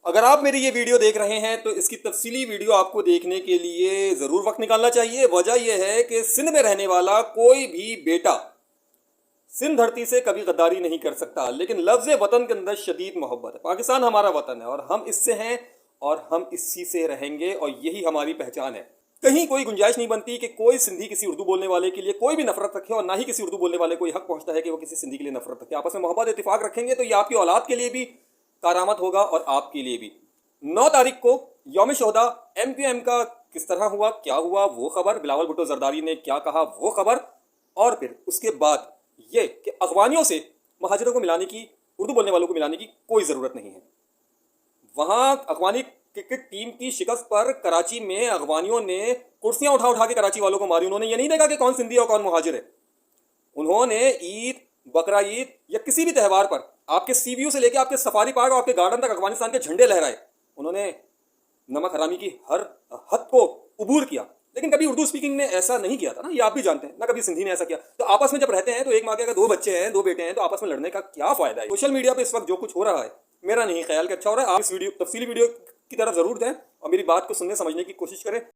اگر آپ میری یہ ویڈیو دیکھ رہے ہیں تو اس کی تفصیلی ویڈیو آپ کو دیکھنے کے لیے ضرور وقت نکالنا چاہیے۔ وجہ یہ ہے کہ سندھ میں رہنے والا کوئی بھی بیٹا سندھ دھرتی سے کبھی غداری نہیں کر سکتا، لیکن لفظ وطن کے اندر شدید محبت ہے۔ پاکستان ہمارا وطن ہے اور ہم اس سے ہیں اور ہم اسی سے رہیں گے، اور یہی ہماری پہچان ہے۔ کہیں کوئی گنجائش نہیں بنتی کہ کوئی سندھی کسی اردو بولنے والے کے لیے کوئی بھی نفرت رکھے، اور نہ ہی کسی اردو بولنے والے کو یہ حق پہنچتا ہے کہ وہ کسی سندھی کے لیے نفرت رکھے۔ آپس میں محبت اتفاق رکھیں گے تو یہ آپ کی اولاد کے لیے بھی کارآمد ہوگا اور آپ کے لیے بھی۔ 9 تاریخ کو یوم شہداء ایم کیو ایم کا کس طرح ہوا، کیا ہوا وہ خبر، بلاول بھٹو زرداری نے کیا کہا وہ خبر، اور پھر اس کے بعد یہ کہ افغانیوں سے مہاجروں کو ملانے کی، اردو بولنے والوں کو ملانے کی کوئی ضرورت نہیں ہے۔ وہاں افغانی کرکٹ ٹیم کی شکست پر کراچی میں افغانیوں نے کرسیاں اٹھا اٹھا کے کراچی والوں کو ماری۔ انہوں نے یہ نہیں دیکھا کہ کون سندھی اور کون مہاجر ہے۔ انہوں نے عید، بقرہ عید یا کسی بھی تہوار پر آپ کے سی ویو سے لے کے آپ کے سفاری پارک اور آپ کے گارڈن تک افغانستان کے جھنڈے لہرائے۔ انہوں نے نمک حرامی کی ہر حد کو عبور کیا، لیکن کبھی اردو اسپیکنگ نے ایسا نہیں کیا تھا نا، یہ آپ بھی جانتے ہیں، نہ کبھی سندھی نے ایسا کیا۔ تو آپس میں جب رہتے ہیں تو ایک ماں کے اگر 2 بچے ہیں، 2 بیٹے ہیں، تو آپس میں لڑنے کا کیا فائدہ ہے؟ سوشل میڈیا پہ اس وقت جو کچھ ہو رہا ہے میرا نہیں خیال کہ اچھا ہو رہا ہے۔ آپ اس ویڈیو تفصیلی ویڈیو کی طرف ضرور دیں اور میری بات کو سننے سمجھنے کی کوشش کریں۔